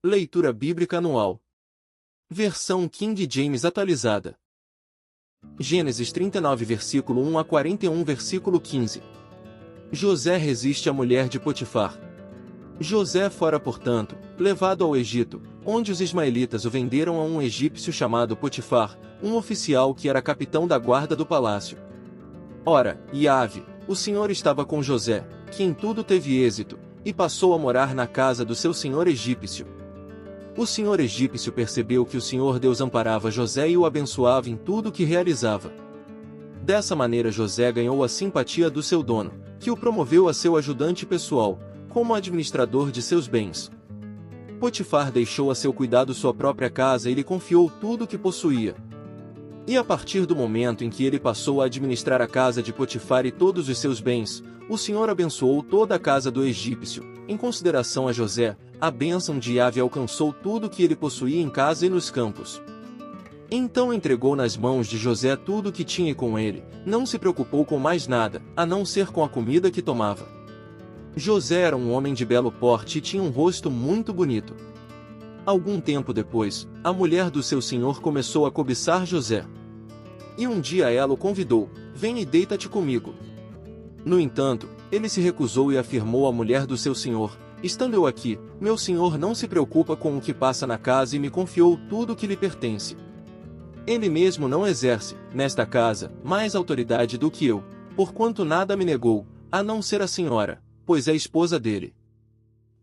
Leitura Bíblica Anual. Versão King James atualizada. Gênesis 39 versículo 1 a 41 versículo 15. José resiste à mulher de Potifar. José fora, portanto, levado ao Egito, onde os ismaelitas o venderam a um egípcio chamado Potifar, um oficial que era capitão da guarda do palácio. Ora, Iave, o Senhor estava com José, que em tudo teve êxito, e passou a morar na casa do seu senhor egípcio. O senhor egípcio percebeu que o Senhor Deus amparava José e o abençoava em tudo o que realizava. Dessa maneira José ganhou a simpatia do seu dono, que o promoveu a seu ajudante pessoal, como administrador de seus bens. Potifar deixou a seu cuidado sua própria casa e lhe confiou tudo o que possuía. E a partir do momento em que ele passou a administrar a casa de Potifar e todos os seus bens, o Senhor abençoou toda a casa do egípcio. Em consideração a José, a bênção de Iave alcançou tudo o que ele possuía em casa e nos campos. Então entregou nas mãos de José tudo o que tinha e com ele, não se preocupou com mais nada, a não ser com a comida que tomava. José era um homem de belo porte e tinha um rosto muito bonito. Algum tempo depois, a mulher do seu senhor começou a cobiçar José. E um dia ela o convidou: "Vem e deita-te comigo." No entanto, ele se recusou e afirmou à mulher do seu senhor: "Estando eu aqui, meu senhor não se preocupa com o que passa na casa e me confiou tudo o que lhe pertence. Ele mesmo não exerce, nesta casa, mais autoridade do que eu, porquanto nada me negou, a não ser a senhora, pois é esposa dele.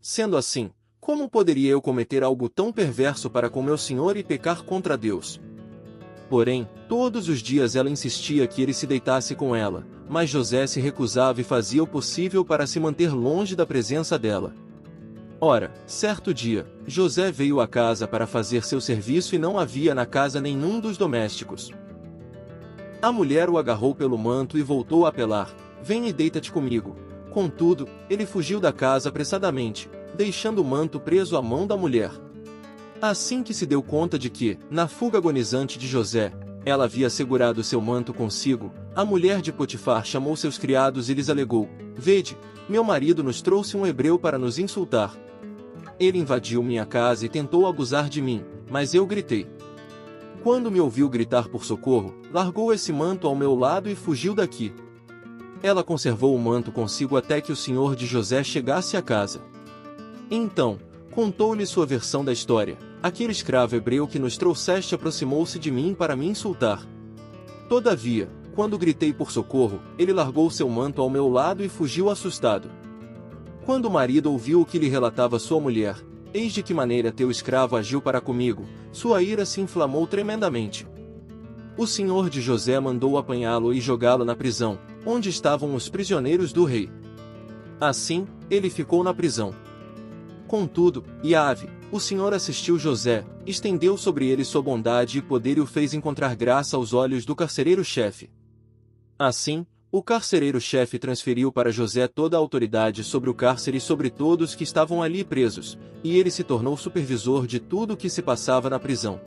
Sendo assim, como poderia eu cometer algo tão perverso para com meu senhor e pecar contra Deus?" Porém, todos os dias ela insistia que ele se deitasse com ela, mas José se recusava e fazia o possível para se manter longe da presença dela. Ora, certo dia, José veio à casa para fazer seu serviço e não havia na casa nenhum dos domésticos. A mulher o agarrou pelo manto e voltou a apelar: "Vem e deita-te comigo." Contudo, ele fugiu da casa apressadamente, deixando o manto preso à mão da mulher. Assim que se deu conta de que, na fuga agonizante de José, ela havia segurado seu manto consigo, a mulher de Potifar chamou seus criados e lhes alegou: "Vede, meu marido nos trouxe um hebreu para nos insultar. Ele invadiu minha casa e tentou abusar de mim, mas eu gritei. Quando me ouviu gritar por socorro, largou esse manto ao meu lado e fugiu daqui." Ela conservou o manto consigo até que o senhor de José chegasse à casa. Então, contou-lhe sua versão da história: "Aquele escravo hebreu que nos trouxeste aproximou-se de mim para me insultar. Todavia, quando gritei por socorro, ele largou seu manto ao meu lado e fugiu assustado." Quando o marido ouviu o que lhe relatava sua mulher: "Eis de que maneira teu escravo agiu para comigo," sua ira se inflamou tremendamente. O senhor de José mandou apanhá-lo e jogá-lo na prisão, onde estavam os prisioneiros do rei. Assim, ele ficou na prisão. Contudo, Iave, o Senhor assistiu José, estendeu sobre ele sua bondade e poder e o fez encontrar graça aos olhos do carcereiro-chefe. Assim, o carcereiro-chefe transferiu para José toda a autoridade sobre o cárcere e sobre todos que estavam ali presos, e ele se tornou supervisor de tudo o que se passava na prisão.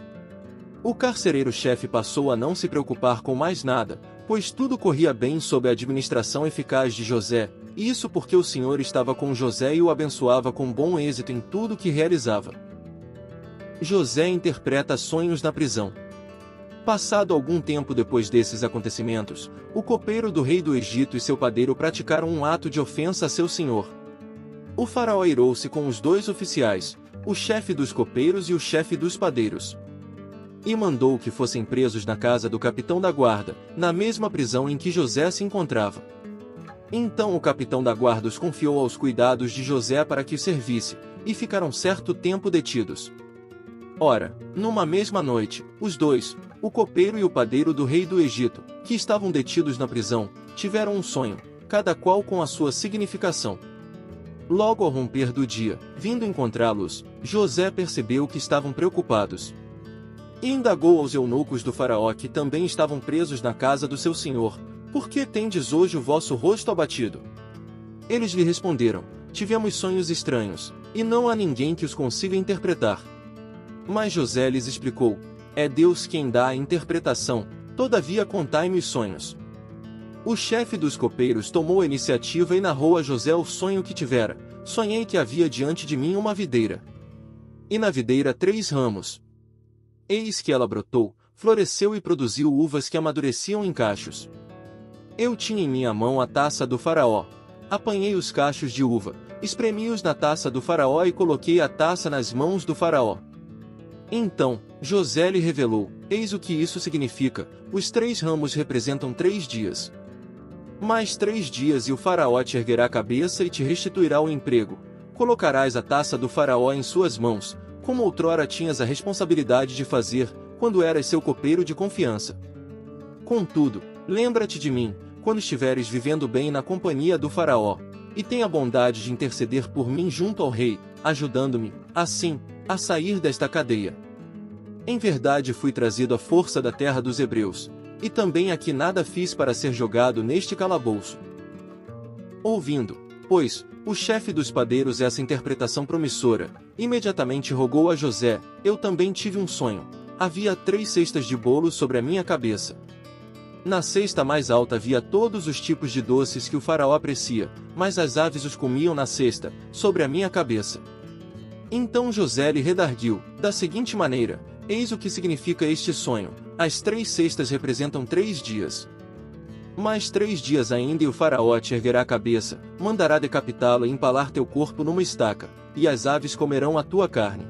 O carcereiro-chefe passou a não se preocupar com mais nada, pois tudo corria bem sob a administração eficaz de José, e isso porque o Senhor estava com José e o abençoava com bom êxito em tudo o que realizava. José interpreta sonhos na prisão. Passado algum tempo depois desses acontecimentos, o copeiro do rei do Egito e seu padeiro praticaram um ato de ofensa a seu senhor. O faraó irou-se com os dois oficiais, o chefe dos copeiros e o chefe dos padeiros, e mandou que fossem presos na casa do capitão da guarda, na mesma prisão em que José se encontrava. Então o capitão da guarda os confiou aos cuidados de José para que o servisse, e ficaram certo tempo detidos. Ora, numa mesma noite, os dois, o copeiro e o padeiro do rei do Egito, que estavam detidos na prisão, tiveram um sonho, cada qual com a sua significação. Logo ao romper do dia, vindo encontrá-los, José percebeu que estavam preocupados. E indagou aos eunucos do faraó que também estavam presos na casa do seu senhor: "Por que tendes hoje o vosso rosto abatido?" Eles lhe responderam: "Tivemos sonhos estranhos, e não há ninguém que os consiga interpretar." Mas José lhes explicou: "É Deus quem dá a interpretação, todavia contai-me os sonhos." O chefe dos copeiros tomou a iniciativa e narrou a José o sonho que tivera: "Sonhei que havia diante de mim uma videira. e na videira 3 ramos. Eis que ela brotou, floresceu e produziu uvas que amadureciam em cachos. Eu tinha em minha mão a taça do faraó. Apanhei os cachos de uva, espremi-os na taça do faraó e coloquei a taça nas mãos do faraó. Então, José lhe revelou: eis o que isso significa, os 3 ramos representam 3 dias. Mais 3 dias e o faraó te erguerá a cabeça e te restituirá o emprego. Colocarás a taça do faraó em suas mãos, como outrora tinhas a responsabilidade de fazer, quando eras seu copeiro de confiança. Contudo, lembra-te de mim, quando estiveres vivendo bem na companhia do faraó, e tenha bondade de interceder por mim junto ao rei, ajudando-me, assim, a sair desta cadeia. Em verdade fui trazido à força da terra dos hebreus, e também aqui nada fiz para ser jogado neste calabouço. Ouvindo, pois, o chefe dos padeiros essa interpretação promissora, imediatamente rogou a José: eu também tive um sonho. Havia 3 cestas de bolo sobre a minha cabeça. Na cesta mais alta havia todos os tipos de doces que o faraó aprecia, mas as aves os comiam na cesta, sobre a minha cabeça. Então José lhe redarguiu, da seguinte maneira: eis o que significa este sonho, as 3 cestas representam 3 dias. Mais 3 dias ainda e o faraó te erguerá a cabeça, mandará decapitá-lo e empalar teu corpo numa estaca, e as aves comerão a tua carne.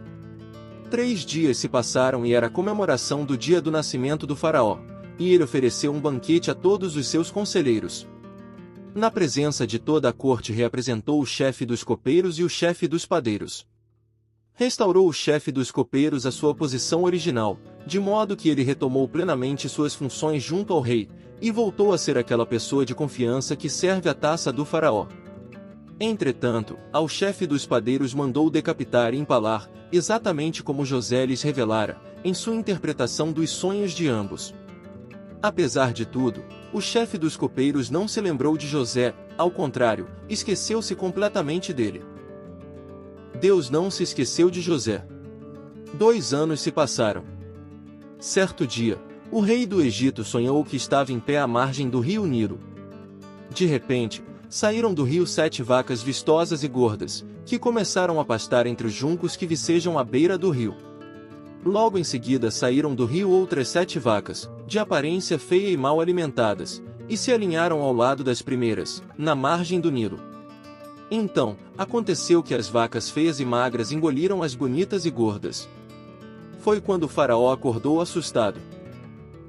3 dias se passaram e era a comemoração do dia do nascimento do faraó, e ele ofereceu um banquete a todos os seus conselheiros. Na presença de toda a corte reapresentou o chefe dos copeiros e o chefe dos padeiros. Restaurou o chefe dos copeiros a sua posição original, de modo que ele retomou plenamente suas funções junto ao rei, e voltou a ser aquela pessoa de confiança que serve a taça do faraó. Entretanto, ao chefe dos padeiros mandou decapitar e empalar, exatamente como José lhes revelara, em sua interpretação dos sonhos de ambos. Apesar de tudo, o chefe dos copeiros não se lembrou de José, ao contrário, esqueceu-se completamente dele. Deus não se esqueceu de José. 2 anos se passaram. Certo dia, o rei do Egito sonhou que estava em pé à margem do rio Nilo. De repente, saíram do rio 7 vacas vistosas e gordas, que começaram a pastar entre os juncos que vicejam à beira do rio. Logo em seguida saíram do rio outras 7 vacas, de aparência feia e mal alimentadas, e se alinharam ao lado das primeiras, na margem do Nilo. Então, aconteceu que as vacas feias e magras engoliram as bonitas e gordas. Foi quando o faraó acordou assustado.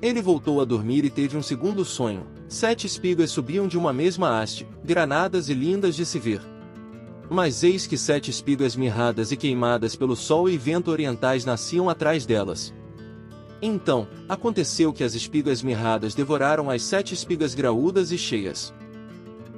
Ele voltou a dormir e teve um segundo sonho: 7 espigas subiam de uma mesma haste, granadas e lindas de se ver. Mas eis que 7 espigas mirradas e queimadas pelo sol e vento orientais nasciam atrás delas. Então, aconteceu que as espigas mirradas devoraram as 7 espigas graúdas e cheias.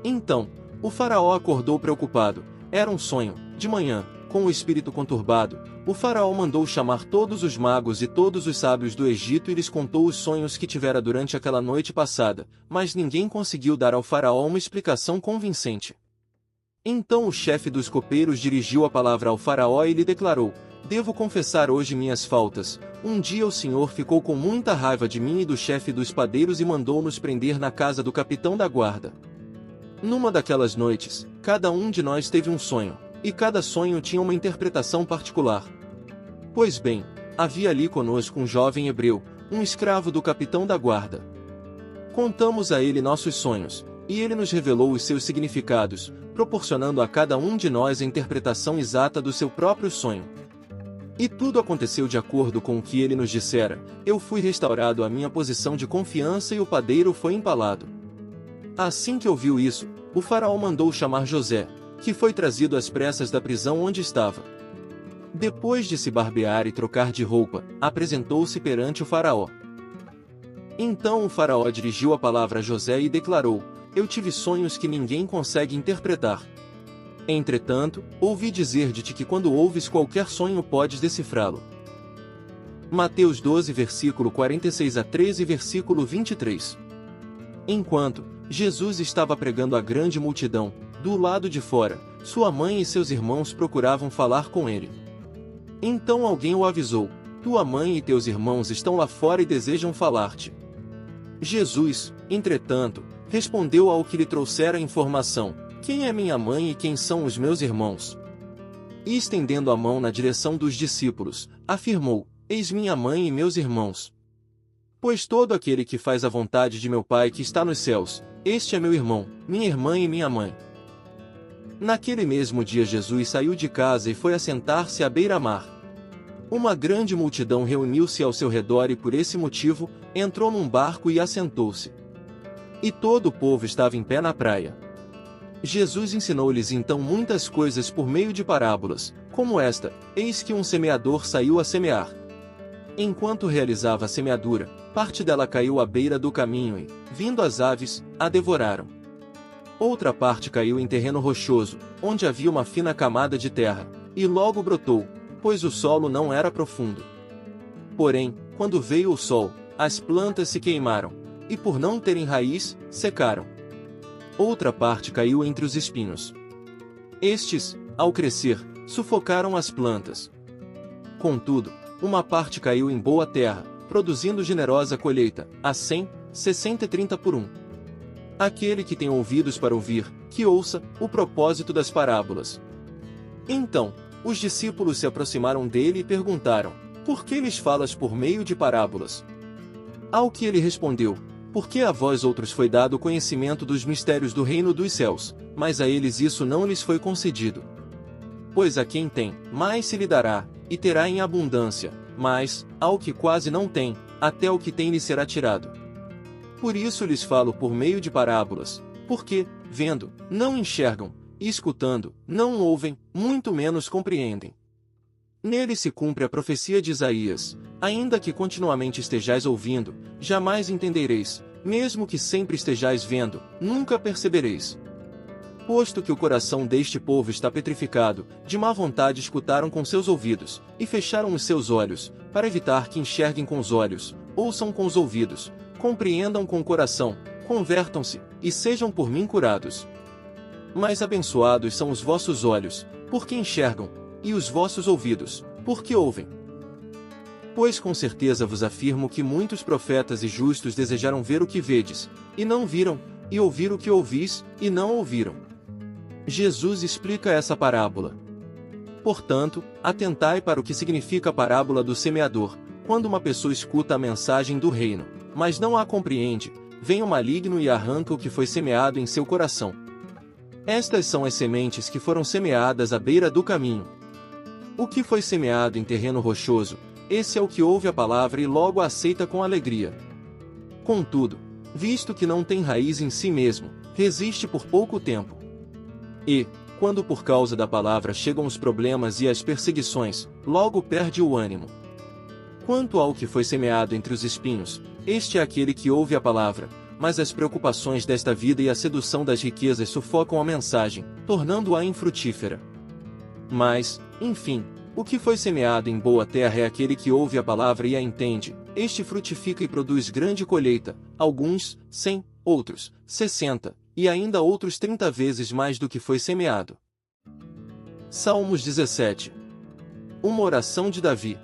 Então, o faraó acordou preocupado. Era um sonho. De manhã, com o espírito conturbado, o faraó mandou chamar todos os magos e todos os sábios do Egito e lhes contou os sonhos que tivera durante aquela noite passada, mas ninguém conseguiu dar ao faraó uma explicação convincente. Então o chefe dos copeiros dirigiu a palavra ao faraó e lhe declarou: devo confessar hoje minhas faltas. Um dia o senhor ficou com muita raiva de mim e do chefe dos padeiros e mandou-nos prender na casa do capitão da guarda. Numa daquelas noites, cada um de nós teve um sonho, e cada sonho tinha uma interpretação particular. Pois bem, havia ali conosco um jovem hebreu, um escravo do capitão da guarda. Contamos a ele nossos sonhos, e ele nos revelou os seus significados, proporcionando a cada um de nós a interpretação exata do seu próprio sonho. E tudo aconteceu de acordo com o que ele nos dissera. Eu fui restaurado à minha posição de confiança e o padeiro foi empalado. Assim que ouviu isso, o faraó mandou chamar José, que foi trazido às pressas da prisão onde estava. Depois de se barbear e trocar de roupa, apresentou-se perante o faraó. Então o faraó dirigiu a palavra a José e declarou: eu tive sonhos que ninguém consegue interpretar. Entretanto, ouvi dizer de ti que quando ouves qualquer sonho podes decifrá-lo. Mateus 12 versículo 46 a 13 versículo 23. Enquanto Jesus estava pregando à grande multidão, do lado de fora, sua mãe e seus irmãos procuravam falar com ele. Então alguém o avisou: tua mãe e teus irmãos estão lá fora e desejam falar-te. Jesus, entretanto, respondeu ao que lhe trouxera a informação: quem é minha mãe e quem são os meus irmãos? E estendendo a mão na direção dos discípulos, afirmou: Eis minha mãe e meus irmãos. Pois todo aquele que faz a vontade de meu Pai que está nos céus, este é meu irmão, minha irmã e minha mãe. Naquele mesmo dia Jesus saiu de casa e foi assentar-se à beira-mar. Uma grande multidão reuniu-se ao seu redor e por esse motivo, entrou num barco e assentou-se. E todo o povo estava em pé na praia. Jesus ensinou-lhes então muitas coisas por meio de parábolas, como esta: Eis que um semeador saiu a semear. Enquanto realizava a semeadura, parte dela caiu à beira do caminho e, vindo as aves, a devoraram. Outra parte caiu em terreno rochoso, onde havia uma fina camada de terra, e logo brotou, pois o solo não era profundo. Porém, quando veio o sol, as plantas se queimaram, e por não terem raiz, secaram. Outra parte caiu entre os espinhos. Estes, ao crescer, sufocaram as plantas. Contudo, uma parte caiu em boa terra, produzindo generosa colheita, a 100, 60 e 30 por 1. Aquele que tem ouvidos para ouvir, que ouça o propósito das parábolas. Então, os discípulos se aproximaram dele e perguntaram: Por que lhes falas por meio de parábolas? Ao que ele respondeu: Porque a vós outros foi dado o conhecimento dos mistérios do reino dos céus, mas a eles isso não lhes foi concedido. Pois a quem tem, mais se lhe dará, e terá em abundância, mas, ao que quase não tem, até o que tem lhe será tirado. Por isso lhes falo por meio de parábolas, porque, vendo, não enxergam, e escutando, não ouvem, muito menos compreendem. Nele se cumpre a profecia de Isaías: Ainda que continuamente estejais ouvindo, jamais entendereis, mesmo que sempre estejais vendo, nunca percebereis. Posto que o coração deste povo está petrificado, de má vontade escutaram com seus ouvidos, e fecharam os seus olhos, para evitar que enxerguem com os olhos, ouçam com os ouvidos, compreendam com o coração, convertam-se, e sejam por mim curados. Mas abençoados são os vossos olhos, porque enxergam, e os vossos ouvidos, porque ouvem. Pois com certeza vos afirmo que muitos profetas e justos desejaram ver o que vedes, e não viram, e ouvir o que ouvis, e não ouviram. Jesus explica essa parábola. Portanto, atentai para o que significa a parábola do semeador. Quando uma pessoa escuta a mensagem do reino, mas não a compreende, vem o maligno e arranca o que foi semeado em seu coração. Estas são as sementes que foram semeadas à beira do caminho. O que foi semeado em terreno rochoso, esse é o que ouve a palavra e logo a aceita com alegria. Contudo, visto que não tem raiz em si mesmo, resiste por pouco tempo. E, quando por causa da palavra chegam os problemas e as perseguições, logo perde o ânimo. Quanto ao que foi semeado entre os espinhos, este é aquele que ouve a palavra, mas as preocupações desta vida e a sedução das riquezas sufocam a mensagem, tornando-a infrutífera. Mas, enfim, o que foi semeado em boa terra é aquele que ouve a palavra e a entende, este frutifica e produz grande colheita, alguns, 100, outros, 60, e ainda outros 30 vezes mais do que foi semeado. Salmos 17. Uma oração de Davi.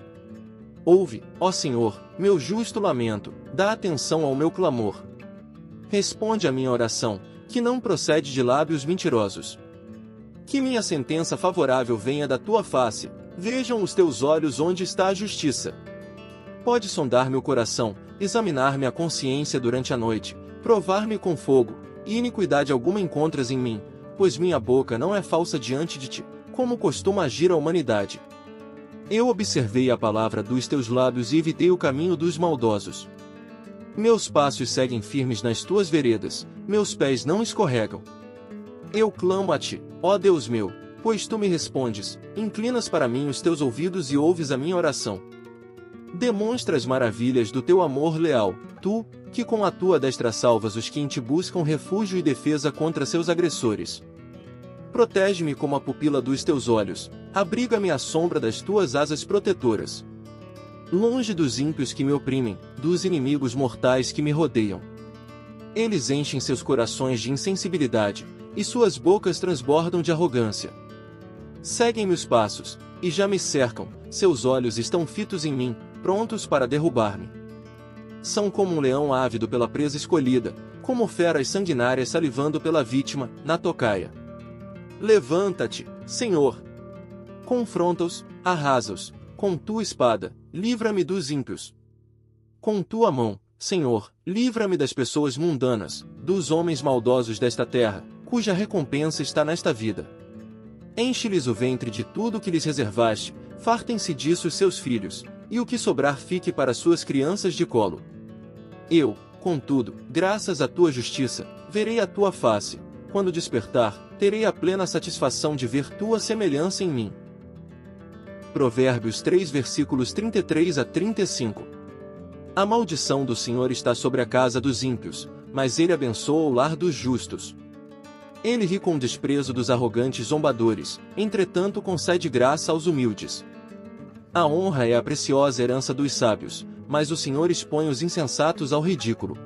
Ouve, ó Senhor, meu justo lamento, dá atenção ao meu clamor. Responde à minha oração, que não procede de lábios mentirosos. Que minha sentença favorável venha da tua face, vejam os teus olhos onde está a justiça. Pode sondar meu coração, examinar-me a consciência durante a noite, provar-me com fogo, e iniquidade alguma encontras em mim, pois minha boca não é falsa diante de ti, como costuma agir a humanidade. Eu observei a palavra dos teus lábios e evitei o caminho dos maldosos. Meus passos seguem firmes nas tuas veredas, meus pés não escorregam. Eu clamo a ti, ó Deus meu, pois tu me respondes, inclinas para mim os teus ouvidos e ouves a minha oração. Demonstra as maravilhas do teu amor leal, tu, que com a tua destra salvas os que em ti buscam refúgio e defesa contra seus agressores. Protege-me como a pupila dos teus olhos, abriga-me à sombra das tuas asas protetoras. Longe dos ímpios que me oprimem, dos inimigos mortais que me rodeiam. Eles enchem seus corações de insensibilidade, e suas bocas transbordam de arrogância. Seguem-me os passos, e já me cercam, seus olhos estão fitos em mim, prontos para derrubar-me. São como um leão ávido pela presa escolhida, como feras sanguinárias salivando pela vítima, na tocaia. Levanta-te, Senhor! Confronta-os, arrasa-os, com tua espada, livra-me dos ímpios. Com tua mão, Senhor, livra-me das pessoas mundanas, dos homens maldosos desta terra, cuja recompensa está nesta vida. Enche-lhes o ventre de tudo o que lhes reservaste, fartem-se disso os seus filhos, e o que sobrar fique para suas crianças de colo. Eu, contudo, graças à tua justiça, verei a tua face. Quando despertar, terei a plena satisfação de ver tua semelhança em mim. Provérbios 3 versículos 33 a 35. A maldição do Senhor está sobre a casa dos ímpios, mas ele abençoa o lar dos justos. Ele ri com desprezo dos arrogantes zombadores, entretanto concede graça aos humildes. A honra é a preciosa herança dos sábios, mas o Senhor expõe os insensatos ao ridículo.